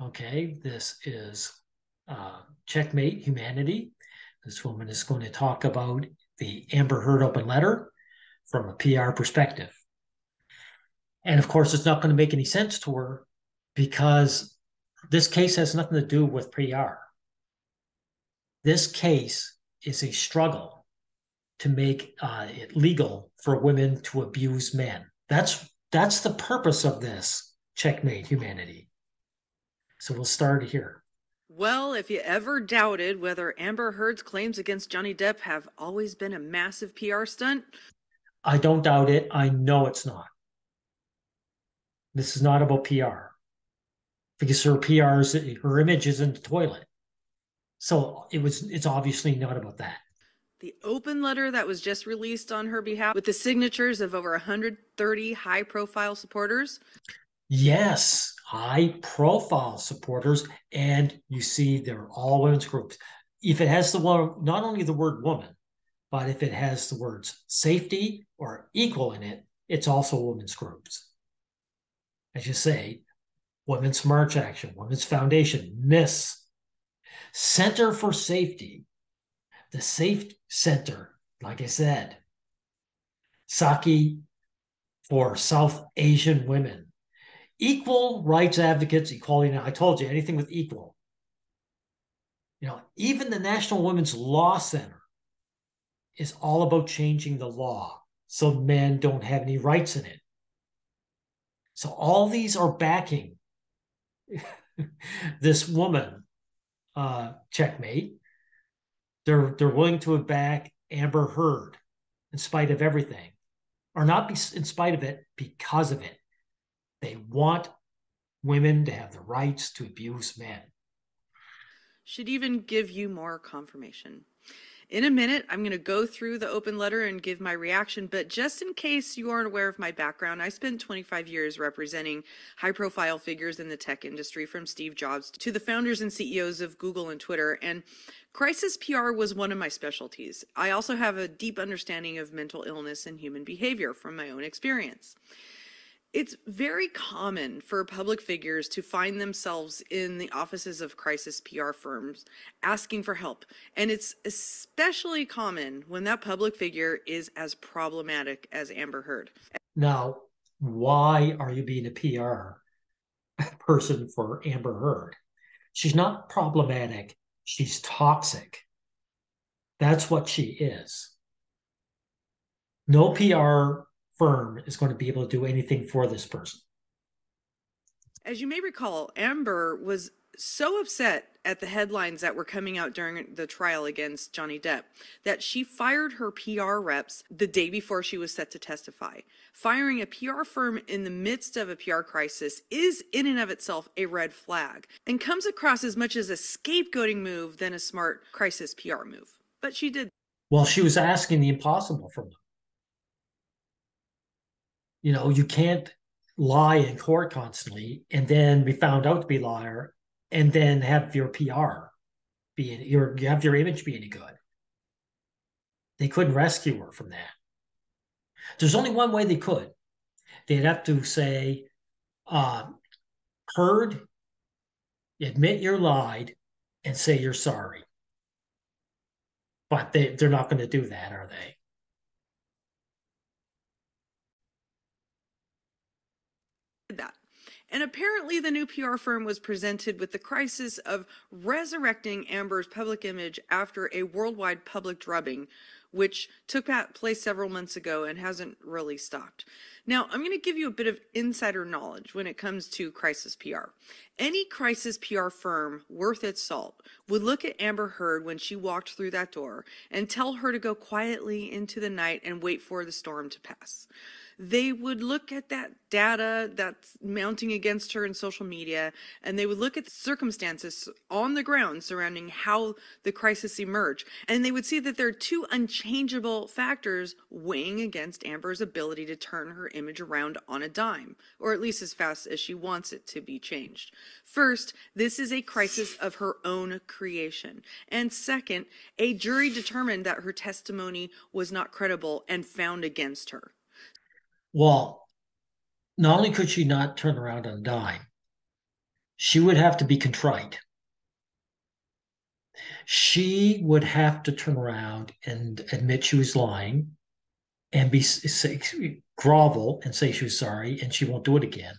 Okay, this is Checkmate Humanity. This woman is going to talk about the Amber Heard open letter from a PR perspective. And of course, it's not going to make any sense to her because this case has nothing to do with PR. This case is a struggle to make it legal for women to abuse men. That's the purpose of this Checkmate Humanity. So we'll start here. Well, if you ever doubted whether Amber Heard's claims against Johnny Depp have always been a massive PR stunt, I don't doubt it. I know it's not. This is not about PR because her her image is in the toilet. So it's obviously not about that. the open letter that was just released on her behalf with the signatures of over 130 high profile supporters. Yes, high profile supporters, and you see they're all women's groups. If it has the word, not only the word woman, but if it has the words safety or equal in it, it's also women's groups. As you say, Women's March Action, Women's Foundation, MISS, Center for Safety, the Safe Center, like I said, Saki for South Asian women, equal rights advocates, equality. Now, I told you anything with equal. Even the National Women's Law Center is all about changing the law so men don't have any rights in it. So all these are backing this woman, Checkmate. They're willing to back Amber Heard in spite of everything, or not in spite of it, because of it. They want women to have the rights to abuse men. Should even give you more confirmation. In a minute, I'm going to go through the open letter and give my reaction, but just in case you aren't aware of my background, I spent 25 years representing high-profile figures in the tech industry, from Steve Jobs to the founders and CEOs of Google and Twitter, and crisis PR was one of my specialties. I also have a deep understanding of mental illness and human behavior from my own experience. It's very common for public figures to find themselves in the offices of crisis PR firms asking for help. And it's especially common when that public figure is as problematic as Amber Heard. Now, why are you being a PR person for Amber Heard? She's not problematic. She's toxic. That's what she is. No PR firm is going to be able to do anything for this person. As you may recall, Amber was so upset at the headlines that were coming out during the trial against Johnny Depp that she fired her PR reps the day before she was set to testify. Firing a PR firm in the midst of a PR crisis is in and of itself a red flag and comes across as much as a scapegoating move than a smart crisis PR move. But she did. Well, she was asking the impossible from them. You can't lie in court constantly and then be found out to be a liar and then have your PR have your image be any good. They couldn't rescue her from that. There's only one way they could. They'd have to say, Heard, admit you lied and say you're sorry. But they're not going to do that, are they? That. And apparently the new PR firm was presented with the crisis of resurrecting Amber's public image after a worldwide public drubbing, which took place several months ago and hasn't really stopped. Now, I'm going to give you a bit of insider knowledge when it comes to crisis PR. Any crisis PR firm worth its salt would look at Amber Heard when she walked through that door and tell her to go quietly into the night and wait for the storm to pass. They would look at that data that's mounting against her in social media, and they would look at the circumstances on the ground surrounding how the crisis emerged, and they would see that there are two unchangeable factors weighing against Amber's ability to turn her image around on a dime, or at least as fast as she wants it to be changed. First, this is a crisis of her own creation, and second, a jury determined that her testimony was not credible and found against her. Well, not only could she not turn around on a dime, she would have to be contrite. She would have to turn around and admit she was lying and grovel and say she was sorry and she won't do it again.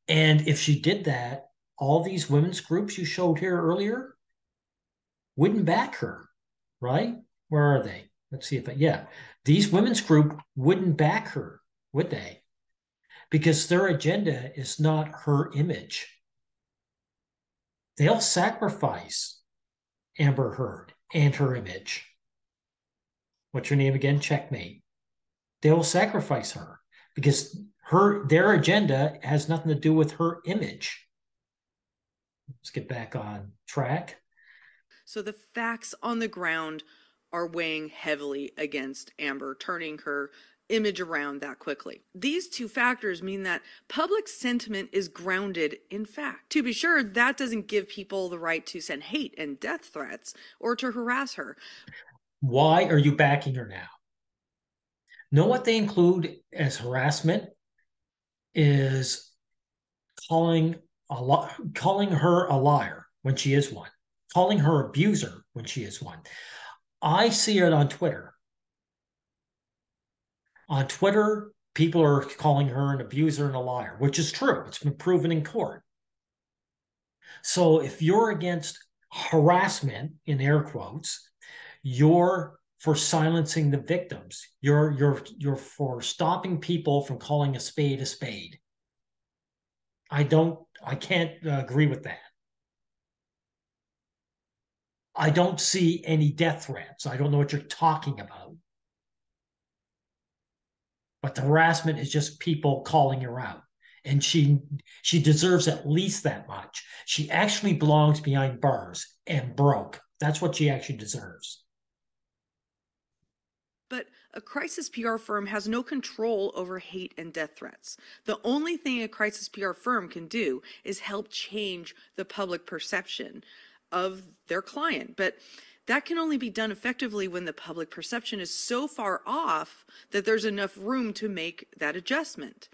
And if she did that, all these women's groups you showed here earlier wouldn't back her, right? Where are they? Let's see if yeah, these women's group wouldn't back her, would they? Because their agenda is not her image. They'll sacrifice Amber Heard and her image. What's your name again? Checkmate. They will sacrifice her because their agenda has nothing to do with her image. Let's get back on track. So the facts on the ground are weighing heavily against Amber, turning her image around that quickly. These two factors mean that public sentiment is grounded in fact. To be sure, that doesn't give people the right to send hate and death threats or to harass her. Why are you backing her now? Know what they include as harassment is calling her a liar when she is one, calling her abuser when she is one. I see it on Twitter. On Twitter, people are calling her an abuser and a liar, which is true. It's been proven in court. So if you're against harassment, in air quotes, you're for silencing the victims. You're for stopping people from calling a spade a spade. I can't agree with that. I don't see any death threats. I don't know what you're talking about. But the harassment is just people calling her out. And she deserves at least that much. She actually belongs behind bars and broke. That's what she actually deserves. But a crisis PR firm has no control over hate and death threats. The only thing a crisis PR firm can do is help change the public perception of their client. But that can only be done effectively when the public perception is so far off that there's enough room to make that adjustment.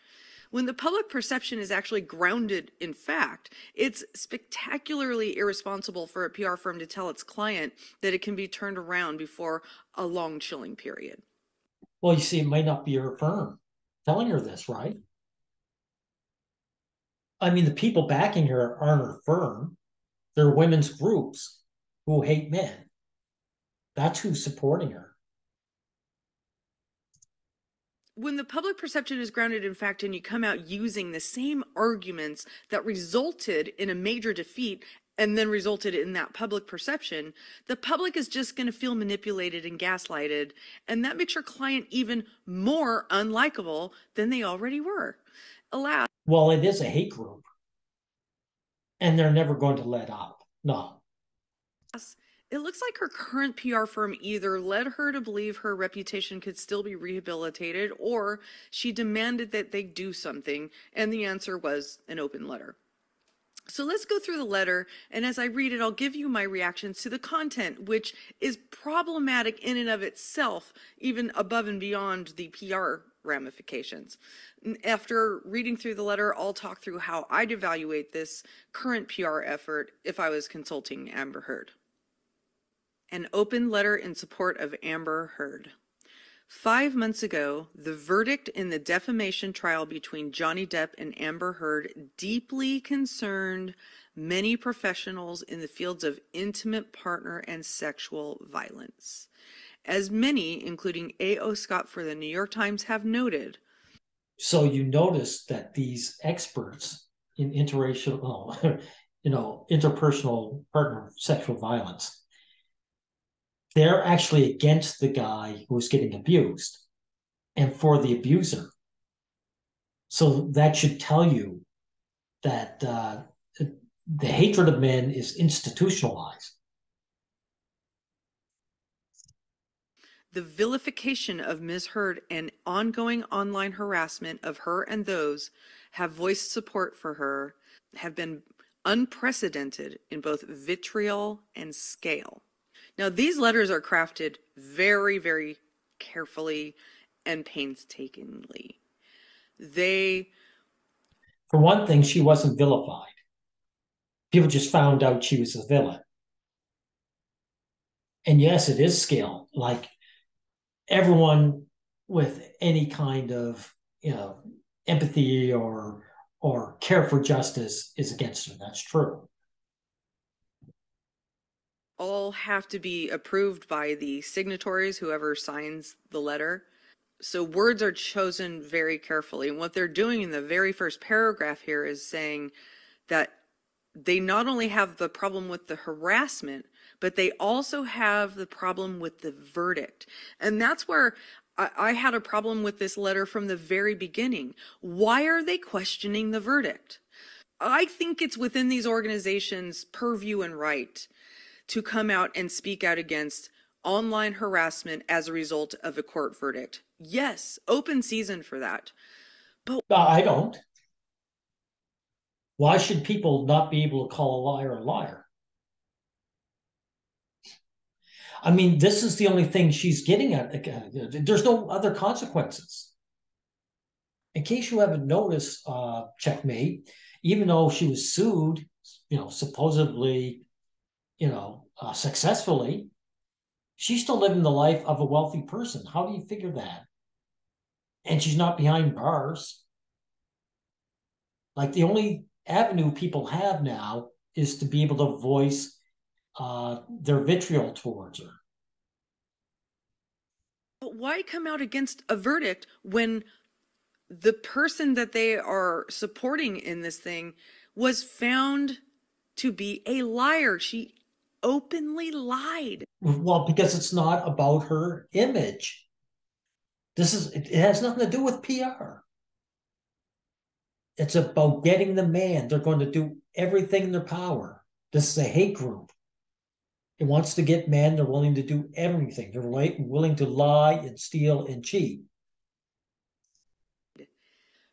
When the public perception is actually grounded in fact, it's spectacularly irresponsible for a PR firm to tell its client that it can be turned around before a long chilling period. Well, you see, it might not be her firm telling her this, right? I mean, the people backing her aren't her firm. They're women's groups who hate men. That's who's supporting her. When the public perception is grounded in fact and you come out using the same arguments that resulted in a major defeat and then resulted in that public perception, the public is just going to feel manipulated and gaslighted, and that makes your client even more unlikable than they already were. Well, it is a hate group, and they're never going to let up. No. It looks like her current PR firm either led her to believe her reputation could still be rehabilitated, or she demanded that they do something, and the answer was an open letter. So let's go through the letter, and as I read it, I'll give you my reactions to the content, which is problematic in and of itself, even above and beyond the PR ramifications. After reading through the letter, I'll talk through how I'd evaluate this current PR effort if I was consulting Amber Heard. An open letter in support of Amber Heard. 5 months ago, the verdict in the defamation trial between Johnny Depp and Amber Heard deeply concerned many professionals in the fields of intimate partner and sexual violence. As many, including A.O. Scott for the New York Times, have noted. So you notice that these experts in interracial, interpersonal partner sexual violence, they're actually against the guy who's getting abused and for the abuser. So that should tell you that the hatred of men is institutionalized. The vilification of Ms. Heard and ongoing online harassment of her and those have voiced support for her have been unprecedented in both vitriol and scale. Now, these letters are crafted very, very carefully and painstakingly. For one thing, she wasn't vilified. People just found out she was a villain. And yes, it is skill. Like everyone with any kind of, you know, empathy or care for justice is against her. That's true. All have to be approved by the signatories, whoever signs the letter. So words are chosen very carefully. And what they're doing in the very first paragraph here is saying that they not only have the problem with the harassment, but they also have the problem with the verdict. And that's where I had a problem with this letter from the very beginning. Why are they questioning the verdict? I think it's within these organizations' purview and right to come out and speak out against online harassment as a result of a court verdict. Yes, open season for that. But I don't. Why should people not be able to call a liar a liar? I mean, this is the only thing she's getting at. There's no other consequences. In case you haven't noticed, checkmate, even though she was sued, supposedly, successfully, she's still living the life of a wealthy person. How do you figure that? And she's not behind bars. Like the only avenue people have now is to be able to voice their vitriol towards her. But why come out against a verdict when the person that they are supporting in this thing was found to be a liar? She openly lied. Well, because it's not about her image. It has nothing to do with PR. It's about getting the man. They're going to do everything in their power. This is a hate group. It wants to get men. They're willing to do everything. They're willing to lie and steal and cheat.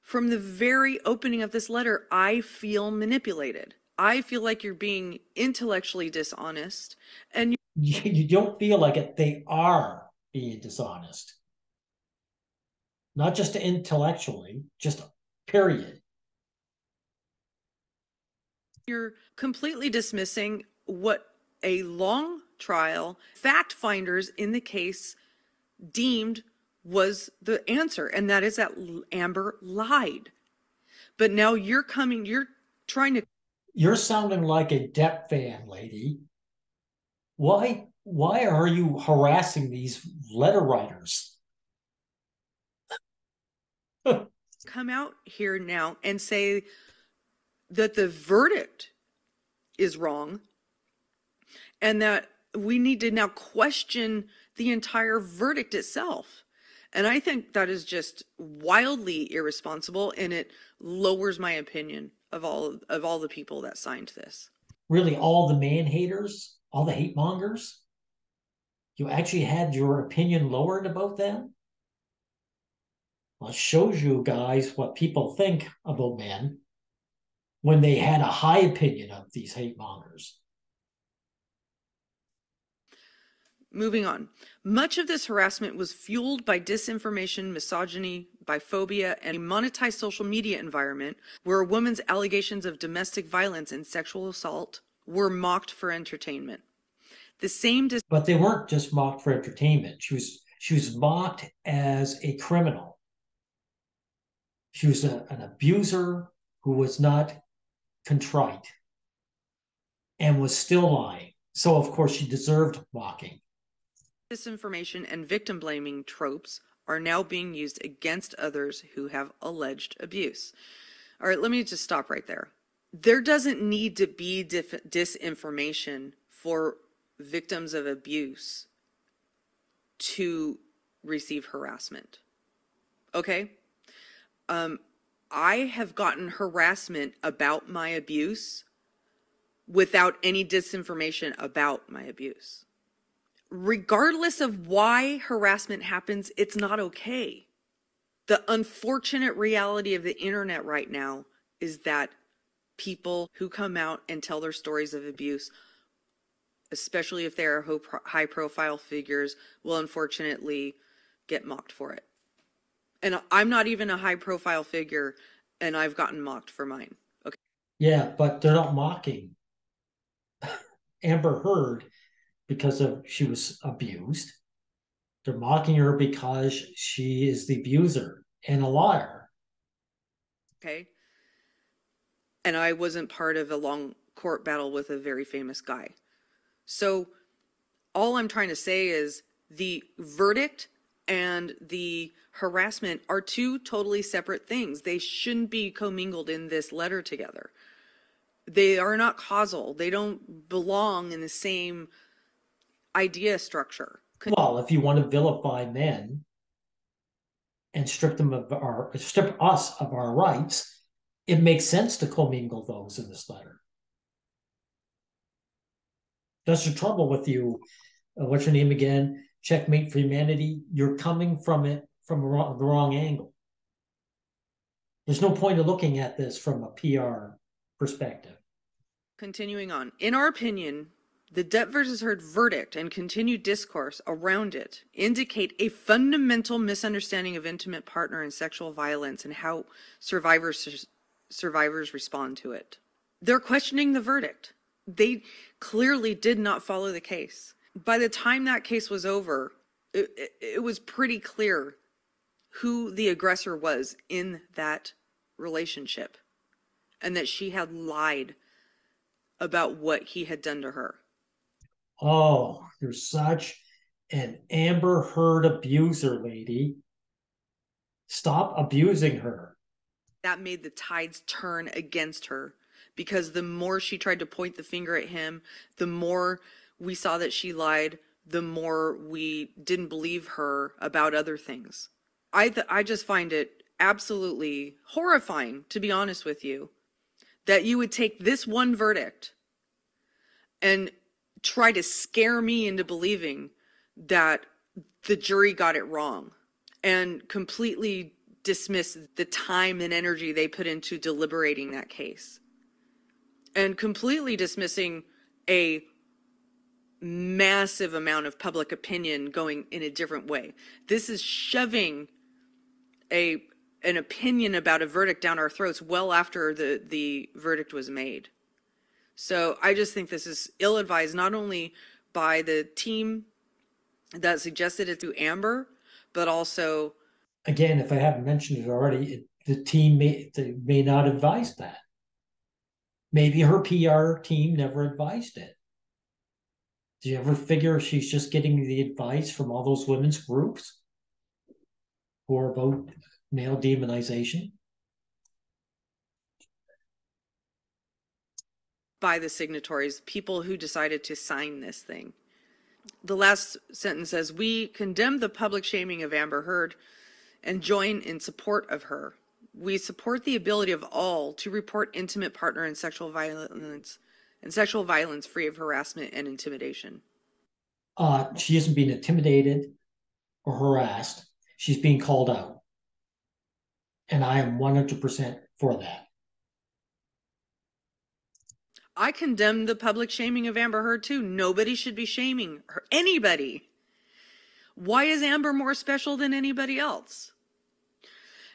From the very opening of this letter, I feel manipulated. I feel like you're being intellectually dishonest, and You don't feel like it. They are being dishonest. Not just intellectually, just period. you're completely dismissing what a long trial fact finders in the case deemed was the answer, and that is that Amber lied. But now you're trying to. You're sounding like a Depp fan, lady. Why are you harassing these letter writers? Come out here now and say that the verdict is wrong and that we need to now question the entire verdict itself. And I think that is just wildly irresponsible, and it lowers my opinion of all the people that signed this. Really, all the man haters, all the hate mongers, you actually had your opinion lowered about them? Well, it shows you guys what people think about men when they had a high opinion of these hate mongers. Moving on. Much of this harassment was fueled by disinformation, misogyny, biphobia, and a monetized social media environment where a woman's allegations of domestic violence and sexual assault were mocked for entertainment. But they weren't just mocked for entertainment. She was mocked as a criminal. She was an abuser who was not contrite and was still lying. So, of course, she deserved mocking. Disinformation and victim blaming tropes are now being used against others who have alleged abuse. All right, let me just stop right there. There doesn't need to be disinformation for victims of abuse to receive harassment. Okay? I have gotten harassment about my abuse without any disinformation about my abuse. Regardless of why harassment happens, it's not okay. The unfortunate reality of the internet right now is that people who come out and tell their stories of abuse, especially if they are high profile figures, will unfortunately get mocked for it. And I'm not even a high profile figure. And I've gotten mocked for mine. Okay. Yeah, but they're not mocking Amber Heard because of she was abused. They're mocking her because she is the abuser and a liar. Okay. And I wasn't part of a long court battle with a very famous guy. So all I'm trying to say is the verdict and the harassment are two totally separate things. They shouldn't be commingled in this letter together. They are not causal. They don't belong in the same idea structure. Well, if you want to vilify men and strip us of our rights, it makes sense to commingle those in this letter. That's the trouble with you. What's your name again? Checkmate for Humanity. You're coming from it from the wrong angle. There's no point of looking at this from a PR perspective. Continuing on. In our opinion, the Depp versus Heard verdict and continued discourse around it indicate a fundamental misunderstanding of intimate partner and sexual violence and how survivors respond to it. They're questioning the verdict. They clearly did not follow the case. By the time that case was over, it was pretty clear who the aggressor was in that relationship and that she had lied about what he had done to her. Oh, you're such an Amber Heard abuser, lady. Stop abusing her. That made the tides turn against her because the more she tried to point the finger at him, the more we saw that she lied, the more we didn't believe her about other things. I just find it absolutely horrifying, to be honest with you, that you would take this one verdict and try to scare me into believing that the jury got it wrong and completely dismiss the time and energy they put into deliberating that case and completely dismissing a massive amount of public opinion going in a different way. This is shoving an opinion about a verdict down our throats well after the verdict was made. So I just think this is ill-advised, not only by the team that suggested it to Amber, but also... Again, if I haven't mentioned it already, the team may not advise that. Maybe her PR team never advised it. Do you ever figure she's just getting the advice from all those women's groups who are about male demonization? By the signatories, people who decided to sign this thing. The last sentence says, "We condemn the public shaming of Amber Heard and join in support of her. We support the ability of all to report intimate partner and sexual violence free of harassment and intimidation." She isn't being intimidated or harassed. She's being called out. And I am 100% for that. I condemn the public shaming of Amber Heard too. Nobody should be shaming her. Anybody. Why is Amber more special than anybody else?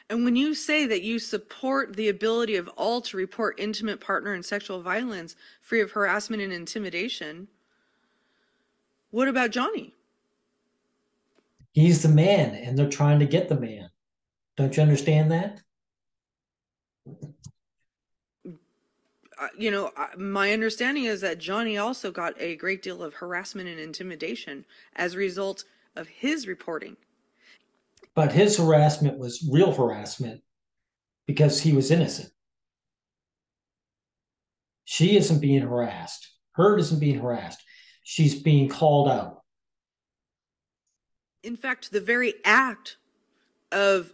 And when you say that you support the ability of all to report intimate partner and sexual violence free of harassment and intimidation, what about Johnny? He's the man, and they're trying to get the man. Don't you understand that? My understanding is that Johnny also got a great deal of harassment and intimidation as a result of his reporting. But his harassment was real harassment because he was innocent. She isn't being harassed. Heard isn't being harassed. She's being called out. In fact, the very act of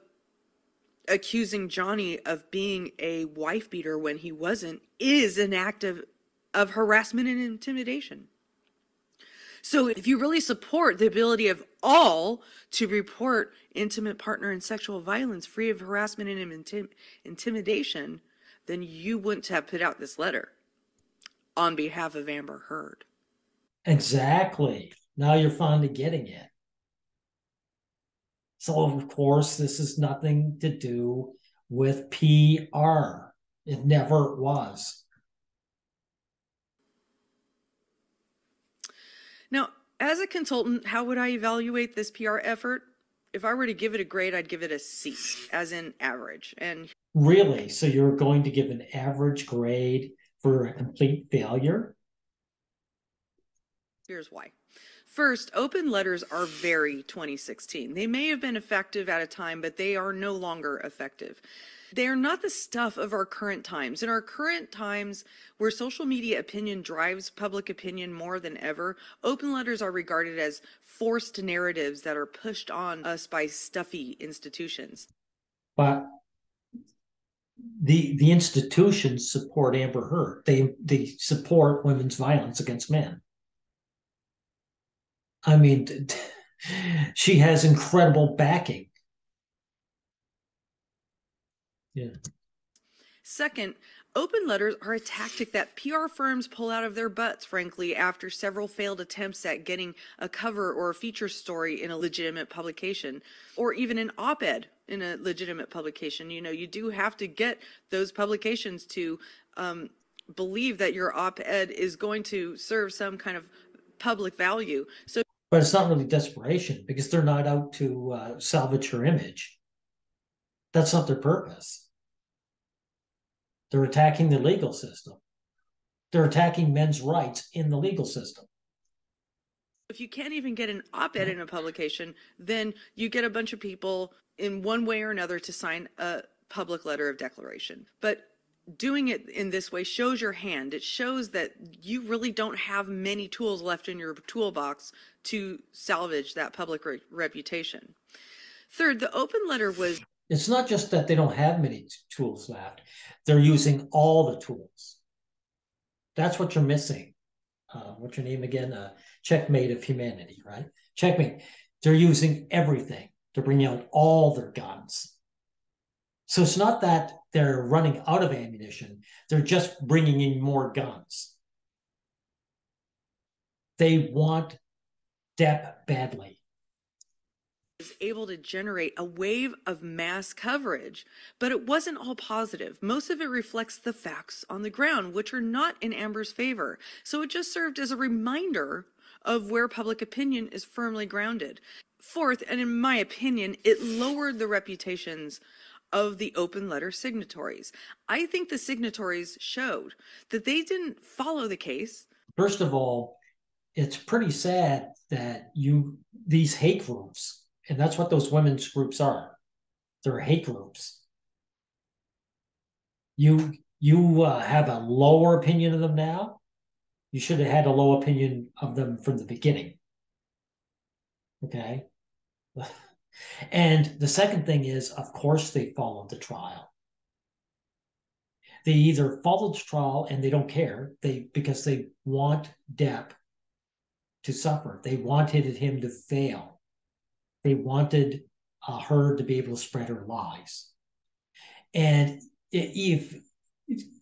accusing Johnny of being a wife beater when he wasn't is an act of harassment and intimidation. So if you really support the ability of all to report intimate partner and sexual violence free of harassment and intimidation, then you wouldn't have put out this letter on behalf of Amber Heard. Exactly. Now you're finally getting it. So, of course, this is nothing to do with PR. It never was. Now, as a consultant, how would I evaluate this PR effort? If I were to give it a grade, I'd give it a C, as in average. And Really? So you're going to give an average grade for a complete failure? here's why. First, open letters are very 2016. They may have been effective at a time, but they are no longer effective. They are not the stuff of our current times. In our current times, where social media opinion drives public opinion more than ever, open letters are regarded as forced narratives that are pushed on us by stuffy institutions. But the institutions support Amber Heard. They support women's violence against men. I mean, she has incredible backing. Yeah. Second, open letters are a tactic that PR firms pull out of their butts, frankly, after several failed attempts at getting a cover or a feature story in a legitimate publication, or even an op-ed in a legitimate publication. You know, you do have to get those publications to believe that your op-ed is going to serve some kind of public value. So, but it's not really desperation because they're not out to salvage her image. That's not their purpose. They're attacking the legal system. They're attacking men's rights in the legal system. if you can't even get an op-ed in a publication, then you get a bunch of people in one way or another to sign a public letter of declaration. But doing it in this way shows your hand. It shows that you really don't have many tools left in your toolbox to salvage that public reputation. Third, the open letter was... It's not just that they don't have many tools left. They're using all the tools. That's what you're missing. What's your name again? Checkmate of Humanity, right? Checkmate. They're using everything. They're bringing out all their guns. So it's not that they're running out of ammunition. They're just bringing in more guns. They want Depp badly. Was able to generate a wave of mass coverage, but it wasn't all positive. Most of it reflects the facts on the ground, which are not in Amber's favor. So it just served as a reminder of where public opinion is firmly grounded. Fourth, and in my opinion, it lowered the reputations of the open letter signatories. I think the signatories showed that they didn't follow the case. First of all, it's pretty sad that these hate groups, and that's what those women's groups are. They're hate groups. You have a lower opinion of them now. You should have had a low opinion of them from the beginning. Okay. And the second thing is, of course, they followed the trial. They either followed the trial and they don't care, because they want Depp to suffer. They wanted him to fail. They wanted her to be able to spread her lies. And even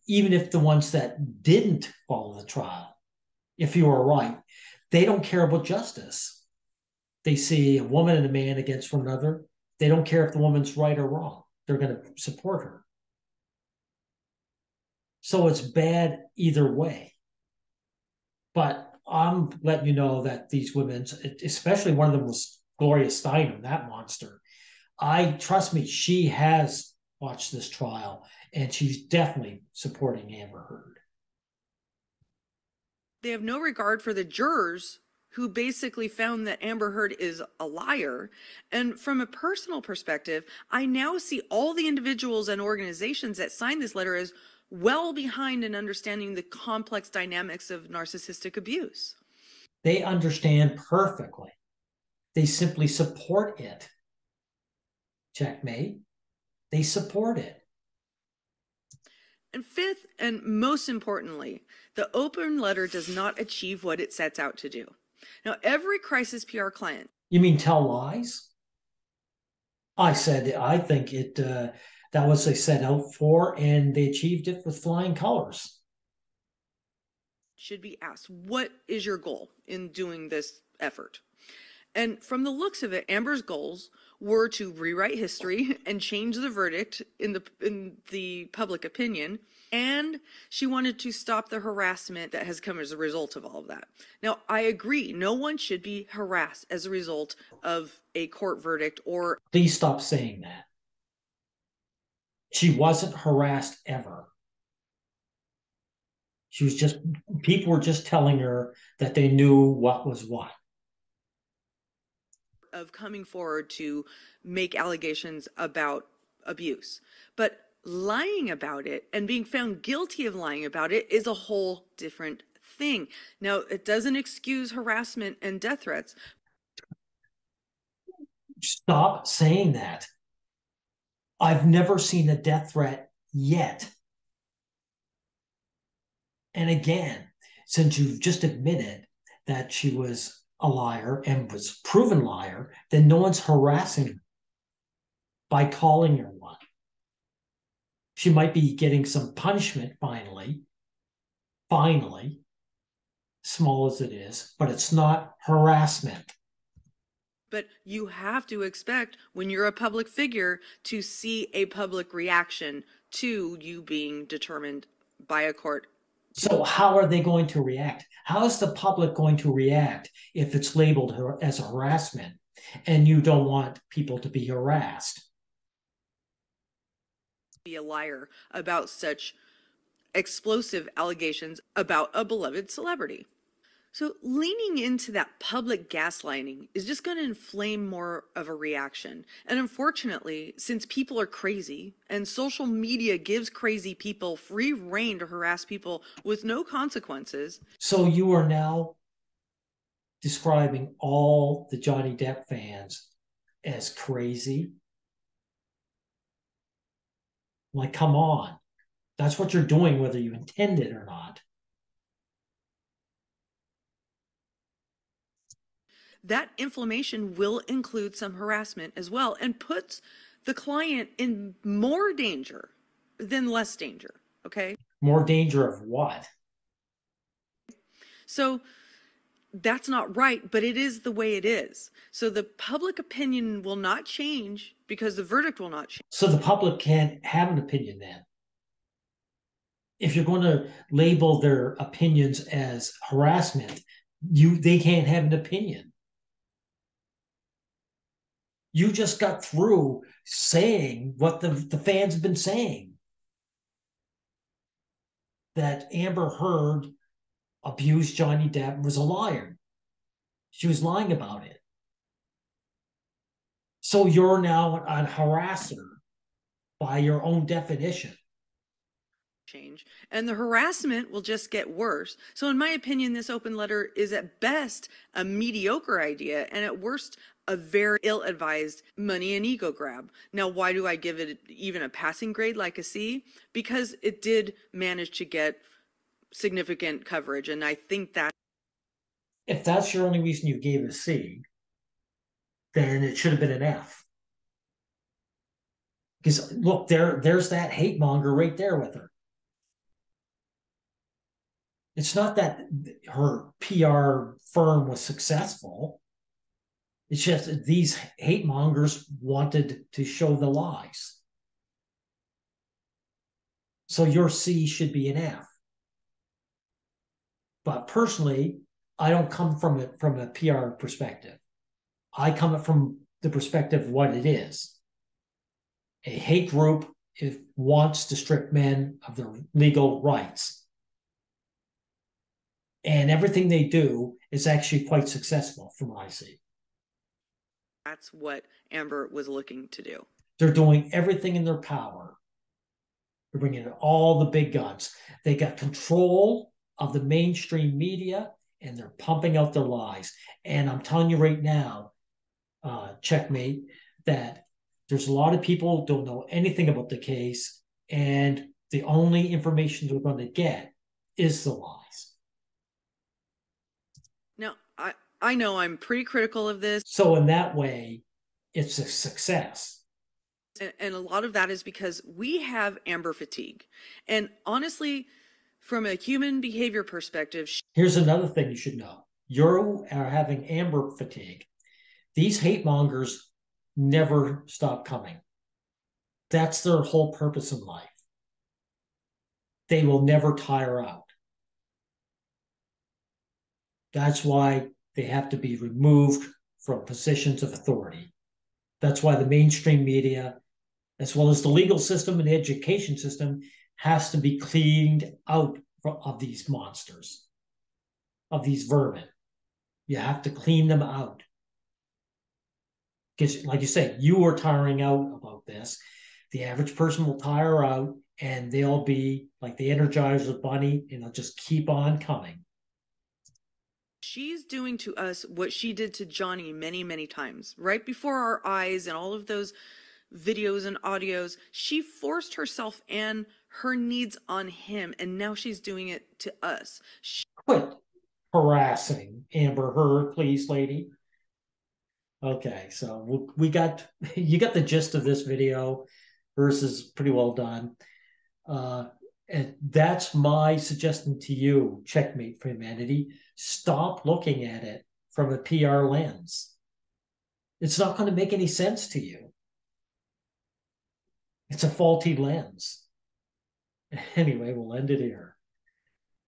if the ones that didn't follow the trial, if you were right, they don't care about justice. They see a woman and a man against one another. They don't care if the woman's right or wrong. They're going to support her. So it's bad either way. But I'm letting you know that these women, especially one of them was Gloria Steinem, that monster. Trust me, she has watched this trial and she's definitely supporting Amber Heard. They have no regard for the jurors who basically found that Amber Heard is a liar. And from a personal perspective, I now see all the individuals and organizations that signed this letter as well behind in understanding the complex dynamics of narcissistic abuse. They understand perfectly. They simply support it. Checkmate. They support it. And fifth, and most importantly, the open letter does not achieve what it sets out to do. Now, every crisis PR client... You mean tell lies? I think it that was they set out for, and they achieved it with flying colors. Should be asked, what is your goal in doing this effort? And from the looks of it, Amber's goals were to rewrite history and change the verdict in the public opinion, and she wanted to stop the harassment that has come as a result of all of that. Now, I agree, no one should be harassed as a result of a court verdict or... Please stop saying that. She wasn't harassed ever. She was just, people were just telling her that they knew what was what. Of coming forward to make allegations about abuse. But lying about it and being found guilty of lying about it is a whole different thing. Now, it doesn't excuse harassment and death threats. Stop saying that. I've never seen a death threat yet. And again, since you've just admitted that she was a liar and was proven liar, then no one's harassing her by calling her one. She might be getting some punishment finally, small as it is, but it's not harassment. But you have to expect, when you're a public figure, to see a public reaction to you being determined by a court. So how are they going to react? How is the public going to react if it's labeled as harassment and you don't want people to be harassed? Be a liar about such explosive allegations about a beloved celebrity. So leaning into that public gaslighting is just going to inflame more of a reaction. And unfortunately, since people are crazy and social media gives crazy people free rein to harass people with no consequences. So you are now describing all the Johnny Depp fans as crazy? Like, come on. That's what you're doing, whether you intend it or not. That inflammation will include some harassment as well and puts the client in more danger than less danger, okay? More danger of what? So that's not right, but it is the way it is. So the public opinion will not change because the verdict will not change. So the public can't have an opinion then. If you're going to label their opinions as harassment, they can't have an opinion. You just got through saying what the fans have been saying. That Amber Heard abused Johnny Depp and was a liar. She was lying about it. So you're now a harasser by your own definition. Change, and the harassment will just get worse. So in my opinion, this open letter is at best a mediocre idea and at worst a very ill-advised money and ego grab. Now, why do I give it even a passing grade like a C? Because it did manage to get significant coverage, and I think that if that's your only reason you gave it a C, then it should have been an F. Because look, there's that hate monger right there with her. It's not that her PR firm was successful. It's just that these hate mongers wanted to show the lies. So your C should be an F. But personally, I don't come from it from a PR perspective. I come from the perspective of what it is. A hate group wants to strip men of their legal rights. And everything they do is actually quite successful from what I see. That's what Amber was looking to do. They're doing everything in their power. They're bringing in all the big guns. They got control of the mainstream media, and they're pumping out their lies. And I'm telling you right now, checkmate, that there's a lot of people who don't know anything about the case, and the only information they're going to get is the lies. Now, I know I'm pretty critical of this. So in that way, it's a success. And a lot of that is because we have Amber fatigue. And honestly, from a human behavior perspective... Here's another thing you should know. You are having Amber fatigue. These hate mongers never stop coming. That's their whole purpose in life. They will never tire out. That's why they have to be removed from positions of authority. That's why the mainstream media, as well as the legal system and the education system, has to be cleaned out of these monsters, of these vermin. You have to clean them out. Because, like you say, you are tiring out about this. The average person will tire out and they'll be like the Energizer Bunny and they'll just keep on coming. She's doing to us what she did to Johnny many, many times. Right before our eyes and all of those videos and audios, she forced herself and her needs on him, and now she's doing it to us. Quit harassing Amber Heard, please, lady. Okay, so we got you got the gist of this video. Hers is pretty well done. And that's my suggestion to you, Checkmate for Humanity. Stop looking at it from a PR lens. It's not going to make any sense to you. It's a faulty lens. Anyway, we'll end it here.